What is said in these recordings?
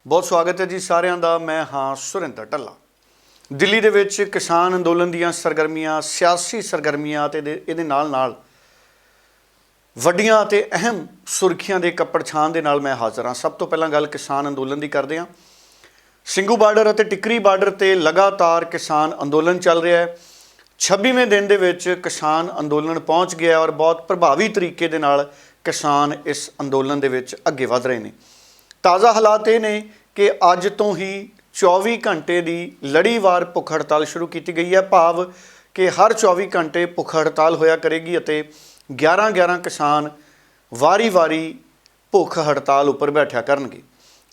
बहुत स्वागत है जी सारिਆਂ ਦਾ। मैं हाँ सुरिंदर ढल्ला। दिल्ली ਦੇ ਵਿੱਚ किसान अंदोलन ਦੀਆਂ सरगर्मियां, सियासी सरगर्मियां ਤੇ ਇਹਦੇ ਨਾਲ ਵੱਡੀਆਂ ਅਤੇ ਅਹਿਮ ਸੁਰਖੀਆਂ ਦੇ ਕੱਪੜ ਛਾਣ ਦੇ ਨਾਲ ਮੈਂ ਹਾਜ਼ਰ ਹਾਂ। ਸਭ ਤੋਂ ਪਹਿਲਾਂ ਗੱਲ ਕਿਸਾਨ ਅੰਦੋਲਨ ਦੀ ਕਰਦੇ ਹਾਂ। ਸਿੰਘੂ ਬਾਰਡਰ ਅਤੇ ਟਿਕਰੀ ਬਾਰਡਰ ਤੇ ਲਗਾਤਾਰ ਕਿਸਾਨ ਅੰਦੋਲਨ ਚੱਲ ਰਿਹਾ ਹੈ। 26ਵੇਂ ਦਿਨ ਦੇ ਵਿੱਚ ਕਿਸਾਨ ਅੰਦੋਲਨ ਪਹੁੰਚ ਗਿਆ ਔਰ ਬਹੁਤ ਪ੍ਰਭਾਵੀ ਤਰੀਕੇ ਦੇ ਨਾਲ ਕਿਸਾਨ ਇਸ ਅੰਦੋਲਨ ਦੇ ਵਿੱਚ ਅੱਗੇ ਵਧ ਰਹੇ ਨੇ। ਤਾਜ਼ਾ ਹਾਲਾਤ ਇਹ ਨੇ ਕਿ ਅੱਜ ਤੋਂ ਹੀ 24 ਘੰਟੇ ਦੀ ਲੜੀਵਾਰ ਭੁੱਖ ਹੜਤਾਲ ਸ਼ੁਰੂ ਕੀਤੀ ਗਈ ਹੈ। ਭਾਵ ਕਿ ਹਰ 24 ਘੰਟੇ ਭੁੱਖ ਹੜਤਾਲ ਹੋਇਆ ਕਰੇਗੀ ਅਤੇ 11 ਕਿਸਾਨ ਵਾਰੀ-ਵਾਰੀ ਭੁੱਖ ਹੜਤਾਲ ਉੱਪਰ ਬੈਠਿਆ ਕਰਨਗੇ।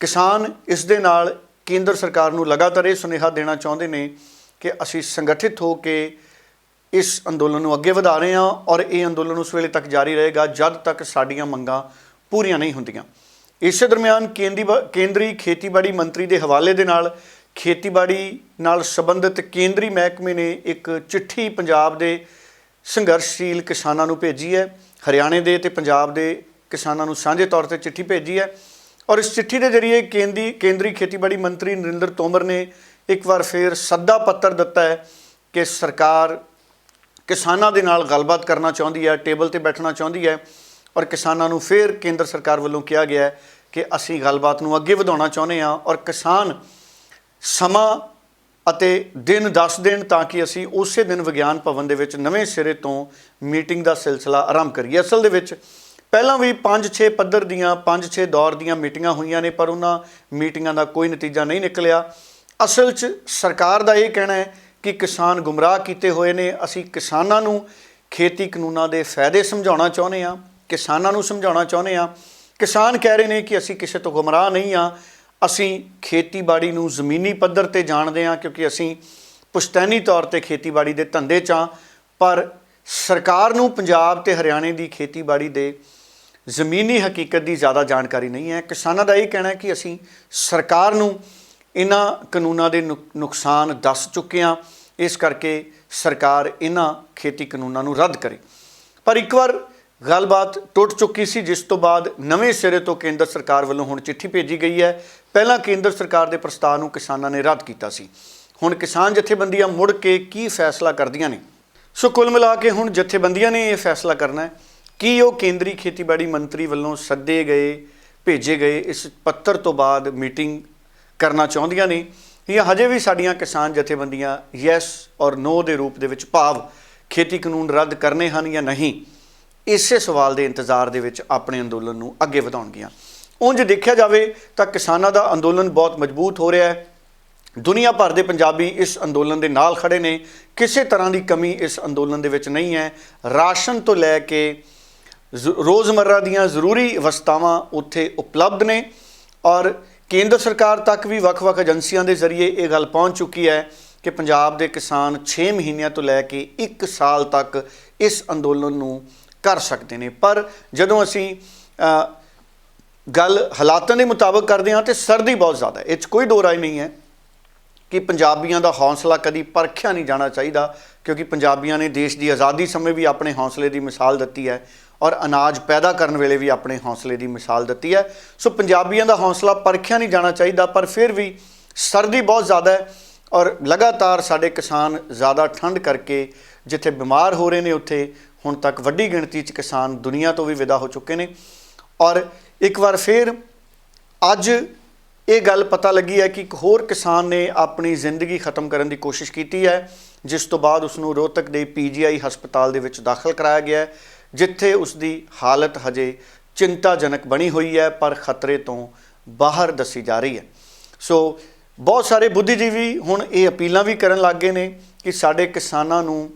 ਕਿਸਾਨ ਇਸ ਦੇ ਨਾਲ ਕੇਂਦਰ ਸਰਕਾਰ ਨੂੰ ਲਗਾਤਾਰ ਇਹ ਸੁਨੇਹਾ ਦੇਣਾ ਚਾਹੁੰਦੇ ਨੇ ਕਿ ਅਸੀਂ ਸੰਗਠਿਤ ਹੋ ਕੇ ਇਸ ਅੰਦੋਲਨ ਨੂੰ ਅੱਗੇ ਵਧਾ ਰਹੇ ਹਾਂ ਔਰ ਇਹ ਅੰਦੋਲਨ ਉਸ ਵੇਲੇ ਤੱਕ ਜਾਰੀ ਰਹੇਗਾ ਜਦ ਤੱਕ ਸਾਡੀਆਂ ਮੰਗਾਂ ਪੂਰੀਆਂ ਨਹੀਂ ਹੁੰਦੀਆਂ। ਇਸੇ ਦਰਮਿਆਨ ਕੇਂਦਰੀ ਖੇਤੀਬਾੜੀ ਮੰਤਰੀ ਦੇ ਹਵਾਲੇ ਦੇ ਨਾਲ ਖੇਤੀਬਾੜੀ ਨਾਲ ਸੰਬੰਧਿਤ ਕੇਂਦਰੀ ਮਹਿਕਮੇ ਨੇ ਇੱਕ ਚਿੱਠੀ ਪੰਜਾਬ ਦੇ ਸੰਘਰਸ਼ਸ਼ੀਲ ਕਿਸਾਨਾਂ ਨੂੰ ਭੇਜੀ ਹੈ। ਹਰਿਆਣੇ ਦੇ ਅਤੇ ਪੰਜਾਬ ਦੇ ਕਿਸਾਨਾਂ ਨੂੰ ਸਾਂਝੇ ਤੌਰ 'ਤੇ ਚਿੱਠੀ ਭੇਜੀ ਹੈ ਔਰ ਇਸ ਚਿੱਠੀ ਦੇ ਜ਼ਰੀਏ ਕੇਂਦਰੀ ਖੇਤੀਬਾੜੀ ਮੰਤਰੀ ਨਰਿੰਦਰ ਤੋਮਰ ਨੇ ਇੱਕ ਵਾਰ ਫਿਰ ਸੱਦਾ ਪੱਤਰ ਦਿੱਤਾ ਹੈ ਕਿ ਸਰਕਾਰ ਕਿਸਾਨਾਂ ਦੇ ਨਾਲ ਗੱਲਬਾਤ ਕਰਨਾ ਚਾਹੁੰਦੀ ਹੈ, ਟੇਬਲ 'ਤੇ ਬੈਠਣਾ ਚਾਹੁੰਦੀ ਹੈ ਔਰ ਕਿਸਾਨਾਂ ਨੂੰ ਫਿਰ ਕੇਂਦਰ ਸਰਕਾਰ ਵੱਲੋਂ ਕਿਹਾ ਗਿਆ ਹੈ ਕਿ ਅਸੀਂ ਗੱਲਬਾਤ ਨੂੰ ਅੱਗੇ ਵਧਾਉਣਾ ਚਾਹੁੰਦੇ ਹਾਂ ਔਰ ਕਿਸਾਨ ਸਮਾਂ ਅਤੇ ਦਿਨ ਦੱਸ ਦੇਣ ਤਾਂ ਕਿ ਅਸੀਂ ਉਸੇ ਦਿਨ ਵਿਗਿਆਨ ਭਵਨ ਦੇ ਵਿੱਚ ਨਵੇਂ ਸਿਰੇ ਤੋਂ ਮੀਟਿੰਗ ਦਾ ਸਿਲਸਿਲਾ ਆਰੰਭ ਕਰੀਏ। ਅਸਲ ਦੇ ਵਿੱਚ ਪਹਿਲਾਂ ਵੀ 5-6 ਪੱਧਰ ਦੀਆਂ 5-6 ਦੌਰ ਦੀਆਂ ਮੀਟਿੰਗਾਂ ਹੋਈਆਂ ਨੇ ਪਰ ਉਹਨਾਂ ਮੀਟਿੰਗਾਂ ਦਾ ਕੋਈ ਨਤੀਜਾ ਨਹੀਂ ਨਿਕਲਿਆ। ਅਸਲ 'ਚ ਸਰਕਾਰ ਦਾ ਇਹ ਕਹਿਣਾ ਹੈ ਕਿ ਕਿਸਾਨ ਗੁੰਮਰਾਹ ਕੀਤੇ ਹੋਏ ਨੇ। ਅਸੀਂ ਕਿਸਾਨਾਂ ਨੂੰ ਖੇਤੀ ਕਾਨੂੰਨਾਂ ਦੇ ਫਾਇਦੇ ਸਮਝਾਉਣਾ ਚਾਹੁੰਦੇ ਹਾਂ, ਕਿਸਾਨਾਂ ਨੂੰ ਸਮਝਾਉਣਾ ਚਾਹੁੰਦੇ ਹਾਂ। ਕਿਸਾਨ ਕਹਿ ਰਹੇ ਨੇ ਕਿ ਅਸੀਂ ਕਿਸੇ ਤੋਂ ਗੁੰਮਰਾਹ ਨਹੀਂ ਹਾਂ, ਅਸੀਂ ਖੇਤੀਬਾੜੀ ਨੂੰ ਜ਼ਮੀਨੀ ਪੱਧਰ 'ਤੇ ਜਾਣਦੇ ਹਾਂ ਕਿਉਂਕਿ ਅਸੀਂ ਪੁਸ਼ਤੈਨੀ ਤੌਰ 'ਤੇ ਖੇਤੀਬਾੜੀ ਦੇ ਧੰਦੇ 'ਚ ਹਾਂ। ਪਰ ਸਰਕਾਰ ਨੂੰ ਪੰਜਾਬ ਅਤੇ ਹਰਿਆਣੇ ਦੀ ਖੇਤੀਬਾੜੀ ਦੇ ਜ਼ਮੀਨੀ ਹਕੀਕਤ ਦੀ ਜ਼ਿਆਦਾ ਜਾਣਕਾਰੀ ਨਹੀਂ ਹੈ। ਕਿਸਾਨਾਂ ਦਾ ਇਹ ਕਹਿਣਾ ਹੈ ਕਿ ਅਸੀਂ ਸਰਕਾਰ ਨੂੰ ਇਹਨਾਂ ਕਾਨੂੰਨਾਂ ਦੇ ਨੁਕਸਾਨ ਦੱਸ ਚੁੱਕੇ ਹਾਂ, ਇਸ ਕਰਕੇ ਸਰਕਾਰ ਇਹਨਾਂ ਖੇਤੀ ਕਾਨੂੰਨਾਂ ਨੂੰ ਰੱਦ ਕਰੇ। ਪਰ ਇੱਕ ਵਾਰ ਗੱਲਬਾਤ ਟੁੱਟ ਚੁੱਕੀ ਸੀ ਜਿਸ ਤੋਂ ਬਾਅਦ ਨਵੇਂ ਸਿਰੇ ਤੋਂ ਕੇਂਦਰ ਸਰਕਾਰ ਵੱਲੋਂ ਹੁਣ ਚਿੱਠੀ ਭੇਜੀ ਗਈ ਹੈ। ਪਹਿਲਾਂ ਕੇਂਦਰ ਸਰਕਾਰ ਦੇ ਪ੍ਰਸਤਾਵ ਨੂੰ ਕਿਸਾਨਾਂ ਨੇ ਰੱਦ ਕੀਤਾ ਸੀ। ਹੁਣ ਕਿਸਾਨ ਜਥੇਬੰਦੀਆਂ ਮੁੜ ਕੇ ਕੀ ਫੈਸਲਾ ਕਰਦੀਆਂ ਨੇ? ਸੋ ਕੁੱਲ ਮਿਲਾ ਕੇ ਹੁਣ ਜਥੇਬੰਦੀਆਂ ਨੇ ਇਹ ਫੈਸਲਾ ਕਰਨਾ ਹੈ ਕਿ ਉਹ ਕੇਂਦਰੀ ਖੇਤੀਬਾੜੀ ਮੰਤਰੀ ਵੱਲੋਂ ਭੇਜੇ ਗਏ ਇਸ ਪੱਤਰ ਤੋਂ ਬਾਅਦ ਮੀਟਿੰਗ ਕਰਨਾ ਚਾਹੁੰਦੀਆਂ ਨੇ ਜਾਂ ਹਜੇ ਵੀ ਸਾਡੀਆਂ ਕਿਸਾਨ ਜਥੇਬੰਦੀਆਂ ਯੈਸ ਔਰ ਨੋ ਦੇ ਰੂਪ ਦੇ ਵਿੱਚ ਭਾਵ ਖੇਤੀ ਕਾਨੂੰਨ ਰੱਦ ਕਰਨੇ ਹਨ ਜਾਂ ਨਹੀਂ, ਇਸੇ ਸਵਾਲ ਦੇ ਇੰਤਜ਼ਾਰ ਦੇ ਵਿੱਚ ਆਪਣੇ ਅੰਦੋਲਨ ਨੂੰ ਅੱਗੇ ਵਧਾਉਣਗੀਆਂ। ਉਂਝ ਦੇਖਿਆ ਜਾਵੇ ਤਾਂ ਕਿਸਾਨਾਂ ਦਾ ਅੰਦੋਲਨ ਬਹੁਤ ਮਜ਼ਬੂਤ ਹੋ ਰਿਹਾ ਹੈ। ਦੁਨੀਆ ਭਰ ਦੇ ਪੰਜਾਬੀ ਇਸ ਅੰਦੋਲਨ ਦੇ ਨਾਲ ਖੜੇ ਨੇ। ਕਿਸੇ ਤਰ੍ਹਾਂ ਦੀ ਕਮੀ ਇਸ ਅੰਦੋਲਨ ਦੇ ਵਿੱਚ ਨਹੀਂ ਹੈ। ਰਾਸ਼ਨ ਤੋਂ ਲੈ ਕੇ ਰੋਜ਼ਮर्रा ਦੀਆਂ ਜ਼ਰੂਰੀ ਵਸਤਾਵਾਂ ਉੱਥੇ ਉਪਲਬਧ ਨੇ ਔਰ ਕੇਂਦਰ ਸਰਕਾਰ ਤੱਕ ਵੀ ਵੱਖ-ਵੱਖ ਏਜੰਸੀਆਂ ਦੇ ਜ਼ਰੀਏ ਇਹ ਗੱਲ ਪਹੁੰਚ ਚੁੱਕੀ ਹੈ ਕਿ ਪੰਜਾਬ ਦੇ ਕਿਸਾਨ 6 ਮਹੀਨਿਆਂ ਤੋਂ ਲੈ ਕੇ 1 ਸਾਲ ਤੱਕ ਇਸ ਅੰਦੋਲਨ ਨੂੰ ਕਰ ਸਕਦੇ ਨੇ। ਪਰ ਜਦੋਂ ਅਸੀਂ ਗੱਲ ਹਾਲਾਤਾਂ ਦੇ ਮੁਤਾਬਕ ਕਰਦੇ ਹਾਂ ਤਾਂ ਸਰਦੀ ਬਹੁਤ ਜ਼ਿਆਦਾ ਹੈ। ਇਹ 'ਚ ਕੋਈ ਦੋ ਰਾਏ ਨਹੀਂ ਹੈ ਕਿ ਪੰਜਾਬੀਆਂ ਦਾ ਹੌਸਲਾ ਕਦੀ ਪਰਖਿਆ ਨਹੀਂ ਜਾਣਾ ਚਾਹੀਦਾ ਕਿਉਂਕਿ ਪੰਜਾਬੀਆਂ ਨੇ ਦੇਸ਼ ਦੀ ਆਜ਼ਾਦੀ ਸਮੇਂ ਵੀ ਆਪਣੇ ਹੌਸਲੇ ਦੀ ਮਿਸਾਲ ਦਿੱਤੀ ਹੈ ਔਰ ਅਨਾਜ ਪੈਦਾ ਕਰਨ ਵੇਲੇ ਵੀ ਆਪਣੇ ਹੌਸਲੇ ਦੀ ਮਿਸਾਲ ਦਿੱਤੀ ਹੈ। ਸੋ ਪੰਜਾਬੀਆਂ ਦਾ ਹੌਸਲਾ ਪਰਖਿਆ ਨਹੀਂ ਜਾਣਾ ਚਾਹੀਦਾ। ਪਰ ਫਿਰ ਵੀ ਸਰਦੀ ਬਹੁਤ ਜ਼ਿਆਦਾ ਹੈ ਔਰ ਲਗਾਤਾਰ ਸਾਡੇ ਕਿਸਾਨ ਜ਼ਿਆਦਾ ਠੰਡ ਕਰਕੇ ਜਿੱਥੇ ਬਿਮਾਰ ਹੋ ਰਹੇ ਨੇ ਉੱਥੇ ਹੁਣ ਤੱਕ ਵੱਡੀ ਗਿਣਤੀ 'ਚ ਕਿਸਾਨ ਦੁਨੀਆ ਤੋਂ ਵੀ ਵਿਦਾ ਹੋ ਚੁੱਕੇ ਨੇ। ਔਰ ਇੱਕ ਵਾਰ ਫਿਰ ਅੱਜ ਇਹ ਗੱਲ ਪਤਾ ਲੱਗੀ ਹੈ ਕਿ ਇੱਕ ਹੋਰ ਕਿਸਾਨ ਨੇ ਆਪਣੀ ਜ਼ਿੰਦਗੀ ਖਤਮ ਕਰਨ ਦੀ ਕੋਸ਼ਿਸ਼ ਕੀਤੀ ਹੈ ਜਿਸ ਤੋਂ ਬਾਅਦ ਉਸਨੂੰ ਰੋਹਤਕ ਦੇ PGI ਹਸਪਤਾਲ ਦੇ ਵਿੱਚ ਦਾਖਲ ਕਰਾਇਆ ਗਿਆ ਹੈ ਜਿੱਥੇ ਉਸ ਦੀ ਹਾਲਤ ਹਜੇ ਚਿੰਤਾਜਨਕ ਬਣੀ ਹੋਈ ਹੈ ਪਰ ਖਤਰੇ ਤੋਂ ਬਾਹਰ ਦੱਸੀ ਜਾ ਰਹੀ ਹੈ। ਸੋ ਬਹੁਤ ਸਾਰੇ ਬੁੱਧੀਜੀਵੀ ਹੁਣ ਇਹ ਅਪੀਲਾਂ ਵੀ ਕਰਨ ਲੱਗ ਗਏ ਨੇ ਕਿ ਸਾਡੇ ਕਿਸਾਨਾਂ ਨੂੰ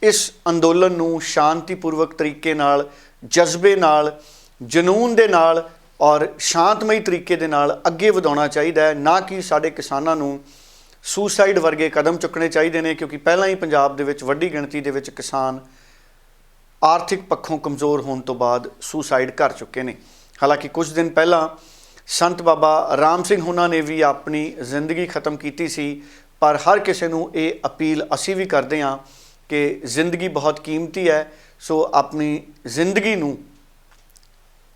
ਇਸ ਅੰਦੋਲਨ ਨੂੰ ਸ਼ਾਂਤੀਪੂਰਵਕ ਤਰੀਕੇ ਨਾਲ, ਜਜ਼ਬੇ ਨਾਲ, ਜਨੂੰਨ ਦੇ ਨਾਲ ਔਰ ਸ਼ਾਂਤਮਈ ਤਰੀਕੇ ਦੇ ਨਾਲ ਅੱਗੇ ਵਧਾਉਣਾ ਚਾਹੀਦਾ ਹੈ, ਨਾ ਕਿ ਸਾਡੇ ਕਿਸਾਨਾਂ ਨੂੰ ਸੁਸਾਈਡ ਵਰਗੇ ਕਦਮ ਚੁੱਕਣੇ ਚਾਹੀਦੇ ਨੇ ਕਿਉਂਕਿ ਪਹਿਲਾਂ ਹੀ ਪੰਜਾਬ ਦੇ ਵਿੱਚ ਵੱਡੀ ਗਿਣਤੀ ਦੇ ਵਿੱਚ ਕਿਸਾਨ ਆਰਥਿਕ ਪੱਖੋਂ ਕਮਜ਼ੋਰ ਹੋਣ ਤੋਂ ਬਾਅਦ ਸੁਸਾਈਡ ਕਰ ਚੁੱਕੇ ਨੇ। ਹਾਲਾਂਕਿ ਕੁਝ ਦਿਨ ਪਹਿਲਾਂ ਸੰਤ ਬਾਬਾ ਰਾਮ ਸਿੰਘ ਹੁਣਾਂ ਨੇ ਵੀ ਆਪਣੀ ਜ਼ਿੰਦਗੀ ਖਤਮ ਕੀਤੀ ਸੀ ਪਰ ਹਰ ਕਿਸੇ ਨੂੰ ਇਹ ਅਪੀਲ ਅਸੀਂ ਵੀ ਕਰਦੇ ਹਾਂ ਕਿ ਜ਼ਿੰਦਗੀ ਬਹੁਤ ਕੀਮਤੀ ਹੈ। ਸੋ ਆਪਣੀ ਜ਼ਿੰਦਗੀ ਨੂੰ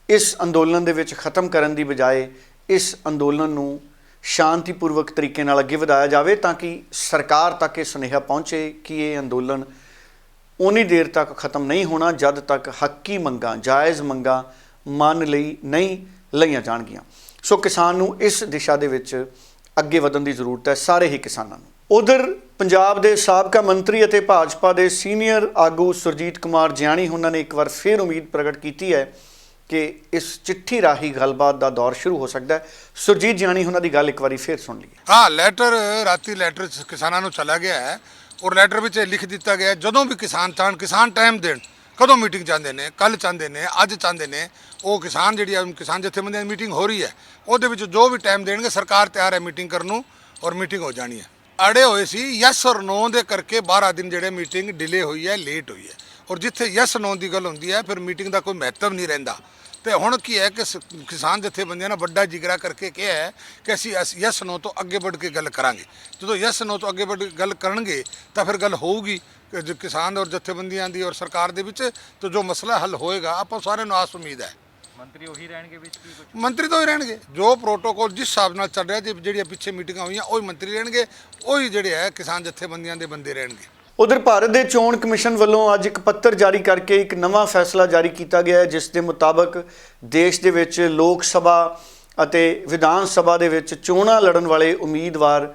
ਇਸ ਅੰਦੋਲਨ ਦੇ ਵਿੱਚ ਖਤਮ ਕਰਨ ਦੀ ਬਜਾਏ ਇਸ ਅੰਦੋਲਨ ਨੂੰ ਸ਼ਾਂਤੀਪੂਰਵਕ ਤਰੀਕੇ ਨਾਲ ਅੱਗੇ ਵਧਾਇਆ ਜਾਵੇ ਤਾਂ ਕਿ ਸਰਕਾਰ ਤੱਕ ਇਹ ਸੁਨੇਹਾ ਪਹੁੰਚੇ ਕਿ ਇਹ ਅੰਦੋਲਨ ਉਨੀ ਦੇਰ ਤੱਕ ਖਤਮ ਨਹੀਂ ਹੋਣਾ ਜਦ ਤੱਕ ਹੱਕੀ ਮੰਗਾਂ, ਜਾਇਜ਼ ਮੰਗਾਂ ਮੰਨ ਲਈ ਨਹੀਂ ਲਈਆਂ ਜਾਣਗੀਆਂ। ਸੋ ਕਿਸਾਨ ਨੂੰ ਇਸ ਦਿਸ਼ਾ ਦੇ ਵਿੱਚ ਅੱਗੇ ਵਧਣ ਦੀ ਜ਼ਰੂਰਤ ਹੈ, ਸਾਰੇ ਹੀ ਕਿਸਾਨਾਂ ਨੂੰ। ਉਧਰ ਪੰਜਾਬ ਦੇ ਸਾਬਕਾ ਮੰਤਰੀ ਅਤੇ ਭਾਜਪਾ ਦੇ ਸੀਨੀਅਰ ਆਗੂ ਸੁਰਜੀਤ ਕੁਮਾਰ ਜਿਆਣੀ ਉਹਨਾਂ ਨੇ ਇੱਕ ਵਾਰ ਫਿਰ ਉਮੀਦ ਪ੍ਰਗਟ ਕੀਤੀ ਹੈ ਕਿ ਇਸ ਚਿੱਠੀ ਰਾਹੀਂ ਗੱਲਬਾਤ ਦਾ ਦੌਰ ਸ਼ੁਰੂ ਹੋ ਸਕਦਾ ਹੈ। ਸੁਰਜੀਤ ਜਿਆਣੀ ਉਹਨਾਂ ਦੀ ਗੱਲ ਇੱਕ ਵਾਰੀ ਫਿਰ ਸੁਣ ਲਈਏ। हाँ लैटर राती लैटर किसानों ਨੂੰ चला गया है और लैटर ਵਿੱਚ ਲਿਖ ਦਿੱਤਾ ਗਿਆ ਜਦੋਂ ਵੀ ਕਿਸਾਨ ਚਾਹਣ ਕਿਸਾਨ ਟਾਈਮ ਦੇਣ ਕਦੋਂ ਮੀਟਿੰਗ ਚਾਹੁੰਦੇ ਨੇ, ਕੱਲ ਚਾਹੁੰਦੇ ਨੇ, ਅੱਜ ਚਾਹੁੰਦੇ ਨੇ, ਉਹ ਕਿਸਾਨ ਜਿਹੜੀ ਆ ਕਿਸਾਨ ਜਥੇਬੰਦੀਆਂ ਦੀ ਮੀਟਿੰਗ ਹੋ ਰਹੀ ਹੈ ਉਹਦੇ ਵਿੱਚ ਜੋ ਵੀ ਟਾਈਮ ਦੇਣਗੇ ਸਰਕਾਰ ਤਿਆਰ ਹੈ ਮੀਟਿੰਗ ਕਰਨ ਨੂੰ ਔਰ ਮੀਟਿੰਗ ਹੋ ਜਾਣੀ ਹੈ। ਅੜੇ ਹੋਏ ਸੀ ਯੈਸ ਔਰ ਨੋ ਦੇ ਕਰਕੇ 12 ਦਿਨ ਜਿਹੜੇ ਮੀਟਿੰਗ ਡਿਲੇ ਹੋਈ ਹੈ, ਲੇਟ ਹੋਈ ਹੈ ਔਰ ਜਿੱਥੇ ਯੈਸ ਨੋ ਦੀ ਗੱਲ ਹੁੰਦੀ ਹੈ ਫਿਰ ਮੀਟਿੰਗ ਦਾ ਕੋਈ ਮਹੱਤਵ ਨਹੀਂ ਰਹਿੰਦਾ। ਤੇ ਹੁਣ ਕੀ ਹੈ ਕਿ ਕਿਸਾਨ ਜਥੇਬੰਦੀਆਂ ਨੇ ਵੱਡਾ ਜਿਗਰਾ ਕਰਕੇ ਕਿਹਾ ਹੈ ਕਿ ਅਸੀਂ ਯੈਸ ਨੋ ਤੋਂ ਅੱਗੇ ਵੱਧ ਕੇ ਗੱਲ ਕਰਾਂਗੇ। ਜਦੋਂ ਯੈਸ ਨੋ ਤੋਂ ਅੱਗੇ ਵੱਧ ਕੇ ਗੱਲ ਕਰਨਗੇ ਤਾਂ ਫਿਰ ਗੱਲ ਹੋਊਗੀ ਕਿ ਜੋ ਕਿਸਾਨ ਔਰ ਜਥੇਬੰਦੀਆਂ ਦੀ ਔਰ ਸਰਕਾਰ ਦੇ ਵਿੱਚ ਤਾਂ ਜੋ ਮਸਲਾ ਹੱਲ ਹੋਏਗਾ ਆਪਾਂ ਸਾਰਿਆਂ ਨੂੰ ਆਸ ਉਮੀਦ ਹੈ। ਮੰਤਰੀ ਉਹੀ ਰਹਿਣਗੇ ਵਿੱਚ ਕੀ ਕੁਝ ਮੰਤਰੀ ਤਾਂ ਹੀ ਰਹਿਣਗੇ ਜੋ ਪ੍ਰੋਟੋਕੋਲ ਜਿਸ ਹਿਸਾਬ ਨਾਲ ਚੱਲ ਰਿਹਾ ਜਿਹੜੀਆਂ ਪਿੱਛੇ ਮੀਟਿੰਗਾਂ ਹੋਈਆਂ ਉਹੀ ਮੰਤਰੀ ਰਹਿਣਗੇ, ਉਹੀ ਜਿਹੜੇ ਹੈ ਕਿਸਾਨ ਜਥੇਬੰਦੀਆਂ ਦੇ ਬੰਦੇ ਰਹਿਣਗੇ। ਉਧਰ ਭਾਰਤ ਦੇ ਚੋਣ ਕਮਿਸ਼ਨ ਵੱਲੋਂ ਅੱਜ ਇੱਕ ਪੱਤਰ ਜਾਰੀ ਕਰਕੇ ਇੱਕ ਨਵਾਂ ਫੈਸਲਾ ਜਾਰੀ ਕੀਤਾ ਗਿਆ ਹੈ ਜਿਸ ਦੇ ਮੁਤਾਬਕ ਦੇਸ਼ ਦੇ ਵਿੱਚ ਲੋਕ ਸਭਾ ਅਤੇ ਵਿਧਾਨ ਸਭਾ ਦੇ ਵਿੱਚ ਚੋਣਾਂ ਲੜਨ ਵਾਲੇ ਉਮੀਦਵਾਰ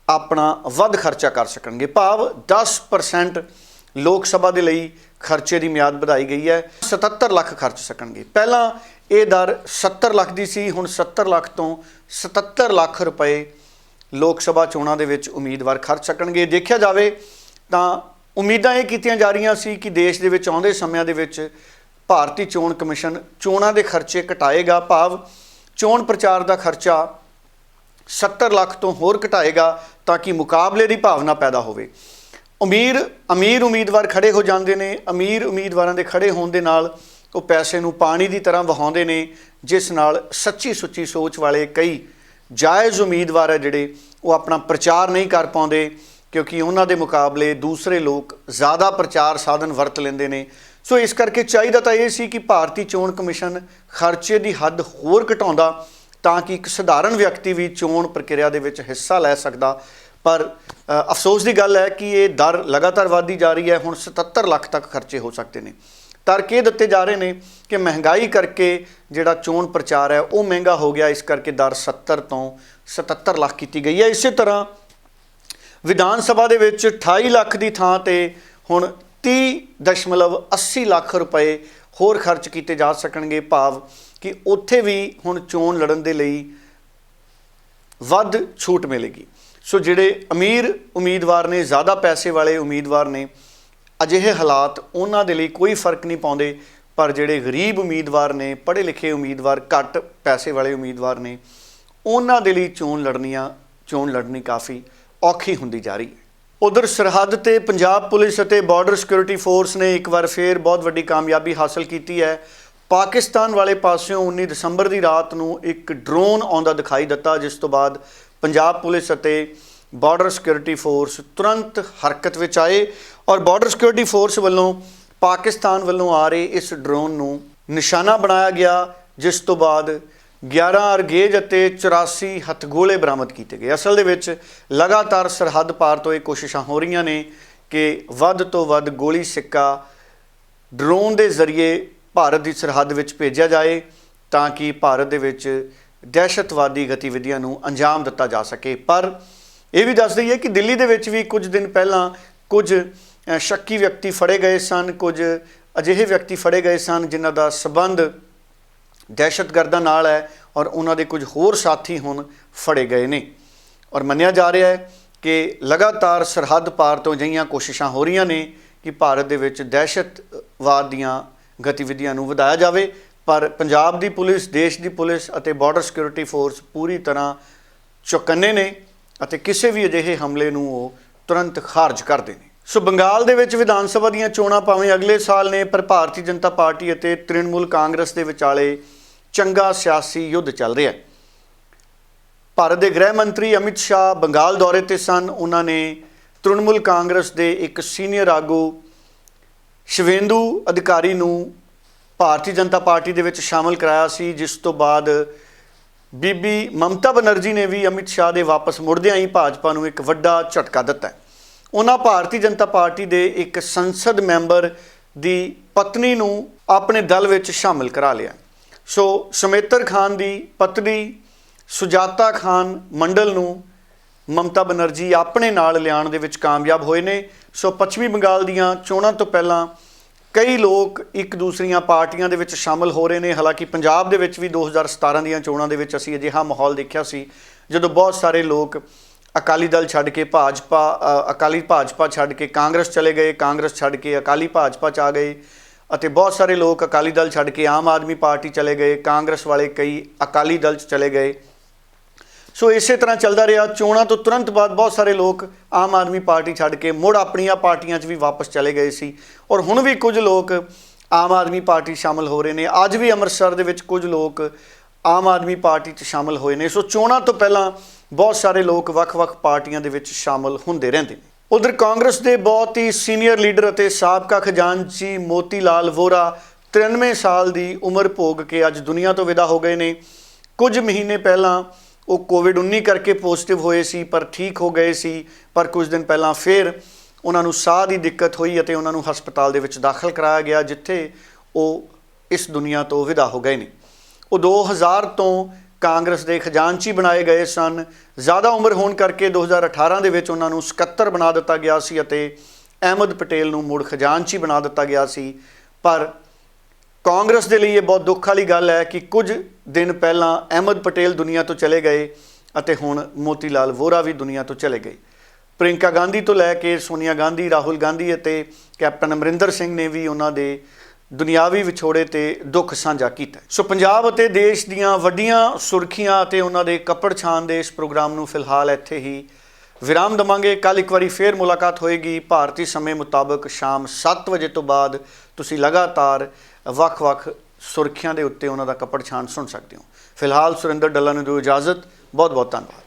ਆਪਣਾ ਵੱਧ ਖਰਚਾ ਕਰ ਸਕਣਗੇ। ਭਾਵ 10% ਲੋਕ ਸਭਾ ਦੇ ਲਈ ਖਰਚੇ ਦੀ ਮਿਆਦ ਵਧਾਈ ਗਈ ਹੈ, 77 ਲੱਖ ਖਰਚ ਸਕਣਗੇ। ਪਹਿਲਾਂ ਇਹ ਦਰ 70 ਲੱਖ ਦੀ ਸੀ, ਹੁਣ 70 ਲੱਖ ਤੋਂ 77 ਲੱਖ ਰੁਪਏ ਲੋਕ ਸਭਾ ਚੋਣਾਂ ਦੇ ਵਿੱਚ ਉਮੀਦਵਾਰ ਖਰਚ ਸਕਣਗੇ। ਦੇਖਿਆ ਜਾਵੇ ਤਾਂ ਉਮੀਦਾਂ ਇਹ ਕੀਤੀਆਂ ਜਾ ਰਹੀਆਂ ਸੀ ਕਿ ਦੇਸ਼ ਦੇ ਵਿੱਚ ਆਉਂਦੇ ਸਮਿਆਂ ਦੇ ਵਿੱਚ ਭਾਰਤੀ ਚੋਣ ਕਮਿਸ਼ਨ ਚੋਣਾਂ ਦੇ ਖਰਚੇ ਘਟਾਏਗਾ, ਭਾਵ ਚੋਣ ਪ੍ਰਚਾਰ ਦਾ ਖਰਚਾ 70 ਲੱਖ ਤੋਂ ਹੋਰ ਘਟਾਏਗਾ ਤਾਂ ਕਿ ਮੁਕਾਬਲੇ ਦੀ ਭਾਵਨਾ ਪੈਦਾ ਹੋਵੇ। ਅਮੀਰ ਉਮੀਦਵਾਰ ਖੜੇ ਹੋ ਜਾਂਦੇ ਨੇ, ਅਮੀਰ ਉਮੀਦਵਾਰਾਂ ਦੇ ਖੜੇ ਹੋਣ ਦੇ ਨਾਲ ਉਹ ਪੈਸੇ ਨੂੰ ਪਾਣੀ ਦੀ ਤਰ੍ਹਾਂ ਵਹਾਉਂਦੇ ਨੇ, ਜਿਸ ਨਾਲ ਸੱਚੀ ਸੁੱਚੀ ਸੋਚ ਵਾਲੇ ਕਈ ਜਾਇਜ਼ ਉਮੀਦਵਾਰ ਹੈ ਜਿਹੜੇ ਉਹ ਆਪਣਾ ਪ੍ਰਚਾਰ ਨਹੀਂ ਕਰ ਪਾਉਂਦੇ ਕਿਉਂਕਿ ਉਹਨਾਂ ਦੇ ਮੁਕਾਬਲੇ ਦੂਸਰੇ ਲੋਕ ਜ਼ਿਆਦਾ ਪ੍ਰਚਾਰ ਸਾਧਨ ਵਰਤ ਲੈਂਦੇ ਨੇ। ਸੋ ਇਸ ਕਰਕੇ ਚਾਹੀਦਾ ਤਾਂ ਇਹ ਸੀ ਕਿ ਭਾਰਤੀ ਚੋਣ ਕਮਿਸ਼ਨ ਖਰਚੇ ਦੀ ਹੱਦ ਹੋਰ ਘਟਾਉਂਦਾ ਤਾਂ ਕਿ ਇੱਕ ਸਧਾਰਨ ਵਿਅਕਤੀ ਵੀ ਚੋਣ ਪ੍ਰਕਿਰਿਆ ਦੇ ਵਿੱਚ ਹਿੱਸਾ ਲੈ ਸਕਦਾ। ਪਰ ਅਫਸੋਸ ਦੀ ਗੱਲ ਹੈ ਕਿ ਇਹ ਦਰ ਲਗਾਤਾਰ ਵਧਦੀ ਜਾ ਰਹੀ ਹੈ। ਹੁਣ 77 ਲੱਖ ਤੱਕ ਖਰਚੇ ਹੋ ਸਕਦੇ ਨੇ। ਤਰਕ ਇਹ ਦਿੱਤੇ ਜਾ ਰਹੇ ਨੇ ਕਿ ਮਹਿੰਗਾਈ ਕਰਕੇ ਜਿਹੜਾ ਚੋਣ ਪ੍ਰਚਾਰ ਹੈ ਉਹ ਮਹਿੰਗਾ ਹੋ ਗਿਆ, ਇਸ ਕਰਕੇ ਦਰ 70 ਤੋਂ 77 ਲੱਖ ਕੀਤੀ ਗਈ ਹੈ। ਇਸੇ ਤਰ੍ਹਾਂ ਵਿਧਾਨ ਸਭਾ ਦੇ ਵਿੱਚ 28 ਲੱਖ ਦੀ ਥਾਂ ਤੇ ਹੁਣ 30.80 ਲੱਖ ਰੁਪਏ ਹੋਰ ਖਰਚ ਕੀਤੇ ਜਾ ਸਕਣਗੇ, ਭਾਵ ਕਿ ਉੱਥੇ ਵੀ ਹੁਣ ਚੋਣ ਲੜਨ ਦੇ ਲਈ ਵੱਧ ਛੂਟ ਮਿਲੇਗੀ। ਸੋ ਜਿਹੜੇ ਅਮੀਰ ਉਮੀਦਵਾਰ ਨੇ, ਜ਼ਿਆਦਾ ਪੈਸੇ ਵਾਲੇ ਉਮੀਦਵਾਰ ਨੇ, ਅਜਿਹੇ ਹਾਲਾਤ ਉਹਨਾਂ ਦੇ ਲਈ ਕੋਈ ਫਰਕ ਨਹੀਂ ਪਾਉਂਦੇ, ਪਰ ਜਿਹੜੇ ਗਰੀਬ ਉਮੀਦਵਾਰ ਨੇ, ਪੜ੍ਹੇ ਲਿਖੇ ਉਮੀਦਵਾਰ, ਘੱਟ ਪੈਸੇ ਵਾਲੇ ਉਮੀਦਵਾਰ ਨੇ, ਉਹਨਾਂ ਦੇ ਲਈ ਚੋਣ ਲੜਨੀ ਕਾਫੀ ਔਖੀ ਹੁੰਦੀ ਜਾ ਰਹੀ ਹੈ। ਉਧਰ ਸਰਹੱਦ ਤੇ ਪੰਜਾਬ ਪੁਲਿਸ ਅਤੇ ਬਾਰਡਰ ਸਿਕਿਉਰਿਟੀ ਫੋਰਸ ਨੇ ਇੱਕ ਵਾਰ ਫੇਰ ਬਹੁਤ ਵੱਡੀ ਕਾਮਯਾਬੀ ਹਾਸਲ ਕੀਤੀ ਹੈ। ਪਾਕਿਸਤਾਨ ਵਾਲੇ ਪਾਸਿਓਂ 19 ਦਸੰਬਰ ਦੀ ਰਾਤ ਨੂੰ ਇੱਕ ਡਰੋਨ ਆਉਂਦਾ ਦਿਖਾਈ ਦਿੱਤਾ, ਜਿਸ ਤੋਂ ਬਾਅਦ ਪੰਜਾਬ ਪੁਲਿਸ ਅਤੇ ਬਾਰਡਰ ਸਿਕਿਉਰਿਟੀ ਫੋਰਸ ਤੁਰੰਤ ਹਰਕਤ ਵਿੱਚ ਆਏ ਔਰ ਬਾਰਡਰ ਸਿਕਿਉਰਿਟੀ ਫੋਰਸ ਵੱਲੋਂ ਪਾਕਿਸਤਾਨ ਵੱਲੋਂ ਆ ਰਹੇ ਇਸ ਡਰੋਨ ਨੂੰ ਨਿਸ਼ਾਨਾ ਬਣਾਇਆ ਗਿਆ, ਜਿਸ ਤੋਂ ਬਾਅਦ 11 ਅਰਗੇਜ ਅਤੇ 84 ਹਥਗੋਲੇ ਬਰਾਮਦ ਕੀਤੇ ਗਏ। ਅਸਲ ਦੇ ਵਿੱਚ ਲਗਾਤਾਰ ਸਰਹੱਦ ਪਾਰ ਤੋਂ ਇਹ ਕੋਸ਼ਿਸ਼ਾਂ ਹੋ ਰਹੀਆਂ ਨੇ ਕਿ ਵੱਧ ਤੋਂ ਵੱਧ ਗੋਲੀ ਸਿੱਕਾ ਡਰੋਨ ਦੇ ਜ਼ਰੀਏ ਭਾਰਤ ਦੀ ਸਰਹੱਦ ਵਿੱਚ ਭੇਜਿਆ ਜਾਏ ਤਾਂ ਕਿ ਭਾਰਤ ਦੇ ਵਿੱਚ ਦਹਿਸ਼ਤਵਾਦੀ ਗਤੀਵਿਧੀਆਂ ਨੂੰ ਅੰਜਾਮ ਦਿੱਤਾ ਜਾ ਸਕੇ। ਪਰ ਇਹ ਵੀ ਦੱਸ ਦਈਏ ਕਿ ਦਿੱਲੀ ਦੇ ਵਿੱਚ ਵੀ ਕੁਝ ਦਿਨ ਪਹਿਲਾਂ ਕੁਝ ਸ਼ੱਕੀ ਵਿਅਕਤੀ ਫੜੇ ਗਏ ਸਨ, ਕੁਝ ਅਜਿਹੇ ਵਿਅਕਤੀ ਫੜੇ ਗਏ ਸਨ ਜਿਨ੍ਹਾਂ ਦਾ ਸਬੰਧ ਦਹਿਸ਼ਤਗਰਦਾਂ ਨਾਲ ਹੈ ਔਰ ਉਹਨਾਂ ਦੇ ਕੁਝ ਹੋਰ ਸਾਥੀ ਹੁਣ ਫੜੇ ਗਏ ਨੇ। ਔਰ ਮੰਨਿਆ ਜਾ ਰਿਹਾ ਹੈ ਕਿ ਲਗਾਤਾਰ ਸਰਹੱਦ ਪਾਰ ਤੋਂ ਅਜਿਹੀਆਂ ਕੋਸ਼ਿਸ਼ਾਂ ਹੋ ਰਹੀਆਂ ਨੇ ਕਿ ਭਾਰਤ ਦੇ ਵਿੱਚ ਦਹਿਸ਼ਤਵਾਦ ਦੀਆਂ ਗਤੀਵਿਧੀਆਂ ਨੂੰ ਵਧਾਇਆ ਜਾਵੇ, ਪਰ ਪੰਜਾਬ ਦੀ ਪੁਲਿਸ, ਦੇਸ਼ ਦੀ ਪੁਲਿਸ ਅਤੇ ਬਾਰਡਰ ਸਿਕਿਉਰਿਟੀ ਫੋਰਸ ਪੂਰੀ ਤਰ੍ਹਾਂ ਚੌਕੰਨੇ ਨੇ ਅਤੇ ਕਿਸੇ ਵੀ ਅਜਿਹੇ ਹਮਲੇ ਨੂੰ ਉਹ ਤੁਰੰਤ ਖਾਰਜ ਕਰਦੇ ਨੇ। ਸੋ ਬੰਗਾਲ ਦੇ ਵਿੱਚ ਵਿਧਾਨ ਸਭਾ ਦੀਆਂ ਚੋਣਾਂ ਭਾਵੇਂ ਅਗਲੇ ਸਾਲ ਨੇ, ਪਰ ਭਾਰਤੀ ਜਨਤਾ ਪਾਰਟੀ ਅਤੇ ਤ੍ਰਿਣਮੂਲ ਕਾਂਗਰਸ ਦੇ ਵਿਚਾਲੇ ਚੰਗਾ ਸਿਆਸੀ ਯੁੱਧ ਚੱਲ ਰਿਹਾ ਹੈ। ਭਾਰਤ ਦੇ ਗ੍ਰਹਿ ਮੰਤਰੀ ਅਮਿਤ ਸ਼ਾਹ ਬੰਗਾਲ ਦੌਰੇ ਤੇ ਸਨ। ਉਹਨਾਂ ਨੇ ਤ੍ਰਿਣਮੂਲ ਕਾਂਗਰਸ ਦੇ ਇੱਕ ਸੀਨੀਅਰ ਆਗੂ ਸ਼ਿਵੇਂਦੂ ਅਧਿਕਾਰੀ ਨੂੰ ਭਾਰਤੀ ਜਨਤਾ ਪਾਰਟੀ ਦੇ ਵਿੱਚ ਸ਼ਾਮਲ ਕਰਾਇਆ ਸੀ, ਜਿਸ ਤੋਂ ਬਾਅਦ ਬੀਬੀ ਮਮਤਾ ਬਨਰਜੀ ਨੇ ਵੀ ਅਮਿਤ ਸ਼ਾਹ ਦੇ ਵਾਪਸ ਮੁੜਦਿਆਂ ਹੀ ਭਾਜਪਾ ਨੂੰ ਇੱਕ ਵੱਡਾ ਝਟਕਾ ਦਿੱਤਾ ਹੈ। ਉਹਨਾਂ ਭਾਰਤੀ ਜਨਤਾ ਪਾਰਟੀ ਦੇ ਇੱਕ ਸੰਸਦ ਮੈਂਬਰ ਦੀ ਪਤਨੀ ਨੂੰ ਆਪਣੇ ਦਲ ਵਿੱਚ ਸ਼ਾਮਿਲ ਕਰਾ ਲਿਆ। ਸੋ ਸਮੇਤਰ ਖਾਨ ਦੀ ਪਤਨੀ ਸੁਜਾਤਾ ਖਾਨ ਮੰਡਲ ਨੂੰ ਮਮਤਾ ਬਨਰਜੀ ਆਪਣੇ ਨਾਲ ਲਿਆਉਣ ਦੇ ਵਿੱਚ ਕਾਮਯਾਬ ਹੋਏ ਨੇ। ਸੋ ਪੱਛਮੀ ਬੰਗਾਲ ਦੀਆਂ ਚੋਣਾਂ ਤੋਂ ਪਹਿਲਾਂ ਕਈ ਲੋਕ ਇੱਕ ਦੂਸਰੀਆਂ ਪਾਰਟੀਆਂ ਦੇ ਵਿੱਚ ਸ਼ਾਮਲ ਹੋ ਰਹੇ ਨੇ। ਹਾਲਾਂਕਿ ਪੰਜਾਬ ਦੇ ਵਿੱਚ ਵੀ 2017 ਦੀਆਂ ਚੋਣਾਂ ਦੇ ਵਿੱਚ ਅਸੀਂ ਅਜਿਹਾ ਮਾਹੌਲ ਦੇਖਿਆ ਸੀ ਜਦੋਂ ਬਹੁਤ ਸਾਰੇ ਲੋਕ ਅਕਾਲੀ ਦਲ ਛੱਡ ਕੇ ਅਕਾਲੀ ਭਾਜਪਾ ਛੱਡ ਕੇ ਕਾਂਗਰਸ ਚਲੇ ਗਏ, ਕਾਂਗਰਸ ਛੱਡ ਕੇ ਅਕਾਲੀ ਭਾਜਪਾ 'ਚ ਆ ਗਏ ਅਤੇ ਬਹੁਤ ਸਾਰੇ ਲੋਕ ਅਕਾਲੀ ਦਲ ਛੱਡ ਕੇ ਆਮ ਆਦਮੀ ਪਾਰਟੀ ਚਲੇ ਗਏ, ਕਾਂਗਰਸ ਵਾਲੇ ਕਈ ਅਕਾਲੀ ਦਲ 'ਚ ਚਲੇ ਗਏ। ਸੋ ਇਸੇ ਤਰ੍ਹਾਂ ਚੱਲਦਾ ਰਿਹਾ। ਚੋਣਾਂ ਤੋਂ ਤੁਰੰਤ ਬਾਅਦ ਬਹੁਤ ਸਾਰੇ ਲੋਕ ਆਮ ਆਦਮੀ ਪਾਰਟੀ ਛੱਡ ਕੇ ਮੁੜ ਆਪਣੀਆਂ ਪਾਰਟੀਆਂ 'ਚ ਵੀ ਵਾਪਸ ਚਲੇ ਗਏ ਸੀ ਔਰ ਹੁਣ ਵੀ ਕੁਝ ਲੋਕ ਆਮ ਆਦਮੀ ਪਾਰਟੀ ਸ਼ਾਮਲ ਹੋ ਰਹੇ ਨੇ। ਅੱਜ ਵੀ ਅੰਮ੍ਰਿਤਸਰ ਦੇ ਵਿੱਚ ਕੁਝ ਲੋਕ ਆਮ ਆਦਮੀ ਪਾਰਟੀ 'ਚ ਸ਼ਾਮਲ ਹੋਏ ਨੇ। ਸੋ ਚੋਣਾਂ ਤੋਂ ਪਹਿਲਾਂ ਬਹੁਤ ਸਾਰੇ ਲੋਕ ਵੱਖ-ਵੱਖ ਪਾਰਟੀਆਂ ਦੇ ਵਿੱਚ ਸ਼ਾਮਲ ਹੁੰਦੇ ਰਹਿੰਦੇ ਨੇ। ਉਧਰ ਕਾਂਗਰਸ ਦੇ ਬਹੁਤ ਹੀ ਸੀਨੀਅਰ ਲੀਡਰ ਅਤੇ ਸਾਬਕਾ ਖਜ਼ਾਨਚੀ ਮੋਤੀ ਲਾਲ ਵੋਰਾ 93 ਸਾਲ ਦੀ ਉਮਰ ਭੋਗ ਕੇ ਅੱਜ ਦੁਨੀਆ ਤੋਂ ਵਿਦਾ ਹੋ ਗਏ ਨੇ। ਕੁਝ ਮਹੀਨੇ ਪਹਿਲਾਂ ਉਹ ਕੋਵਿਡ-19 ਕਰਕੇ ਪੋਜ਼ਿਟਿਵ ਹੋਏ ਸੀ ਪਰ ਠੀਕ ਹੋ ਗਏ ਸੀ, ਪਰ ਕੁਝ ਦਿਨ ਪਹਿਲਾਂ ਫਿਰ ਉਹਨਾਂ ਨੂੰ ਸਾਹ ਦੀ ਦਿੱਕਤ ਹੋਈ ਅਤੇ ਉਹਨਾਂ ਨੂੰ ਹਸਪਤਾਲ ਦੇ ਵਿੱਚ ਦਾਖਲ ਕਰਾਇਆ ਗਿਆ ਜਿੱਥੇ ਉਹ ਇਸ ਦੁਨੀਆ ਤੋਂ ਵਿਦਾ ਹੋ ਗਏ ਨੇ। ਉਹ 2000 ਤੋਂ ਕਾਂਗਰਸ ਦੇ ਖਜ਼ਾਨਚੀ ਬਣਾਏ ਗਏ ਸਨ। ਜ਼ਿਆਦਾ ਉਮਰ ਹੋਣ ਕਰਕੇ 2018 ਦੇ ਵਿੱਚ ਉਹਨਾਂ ਨੂੰ ਸਕੱਤਰ ਬਣਾ ਦਿੱਤਾ ਗਿਆ ਸੀ ਅਤੇ ਅਹਿਮਦ ਪਟੇਲ ਨੂੰ ਮੁੜ ਖਜ਼ਾਨਚੀ ਬਣਾ ਦਿੱਤਾ ਗਿਆ ਸੀ। ਪਰ ਕਾਂਗਰਸ ਦੇ ਲਈ ਇਹ ਬਹੁਤ ਦੁੱਖ ਵਾਲੀ ਗੱਲ ਹੈ ਕਿ ਕੁਝ ਦਿਨ ਪਹਿਲਾਂ ਅਹਿਮਦ ਪਟੇਲ ਦੁਨੀਆ ਤੋਂ ਚਲੇ ਗਏ ਅਤੇ ਹੁਣ ਮੋਤੀ ਲਾਲ ਵੋਰਾ ਵੀ ਦੁਨੀਆ ਤੋਂ ਚਲੇ ਗਏ। ਪ੍ਰਿੰਕਾ ਗਾਂਧੀ ਤੋਂ ਲੈ ਕੇ ਸੋਨੀਆ ਗਾਂਧੀ, ਰਾਹੁਲ ਗਾਂਧੀ ਅਤੇ ਕੈਪਟਨ ਅਮਰਿੰਦਰ ਸਿੰਘ ਨੇ ਵੀ ਉਹਨਾਂ ਦੇ ਦੁਨਿਆਵੀ ਵਿਛੋੜੇ ਤੇ ਦੁੱਖ ਸਾਂਝਾ ਕੀਤਾ। ਸੋ ਪੰਜਾਬ ਅਤੇ ਦੇਸ਼ ਦੀਆਂ ਵੱਡੀਆਂ ਸੁਰਖੀਆਂ ਅਤੇ ਉਹਨਾਂ ਦੇ ਕੱਪੜ ਛਾਣ ਦੇ ਇਸ ਪ੍ਰੋਗਰਾਮ ਨੂੰ ਫਿਲਹਾਲ ਇੱਥੇ ਹੀ ਵਿਰਾਮ ਦੇਵਾਂਗੇ। ਕੱਲ੍ਹ ਇੱਕ ਵਾਰੀ ਫੇਰ ਮੁਲਾਕਾਤ ਹੋਏਗੀ ਭਾਰਤੀ ਸਮੇਂ ਮੁਤਾਬਕ ਸ਼ਾਮ 7 ਵਜੇ ਤੋਂ ਬਾਅਦ। ਤੁਸੀਂ ਲਗਾਤਾਰ ਵੱਖ-ਵੱਖ ਸੁਰਖੀਆਂ ਦੇ ਉੱਤੇ ਉਹਨਾਂ ਦਾ ਕੱਪੜ ਛਾਣ ਸੁਣ ਸਕਦੇ ਹੋ। ਫਿਲਹਾਲ ਸੁਰਿੰਦਰ ਡੱਲਾ ਨੂੰ ਦਿਓ ਇਜਾਜ਼ਤ। ਬਹੁਤ ਬਹੁਤ ਧੰਨਵਾਦ।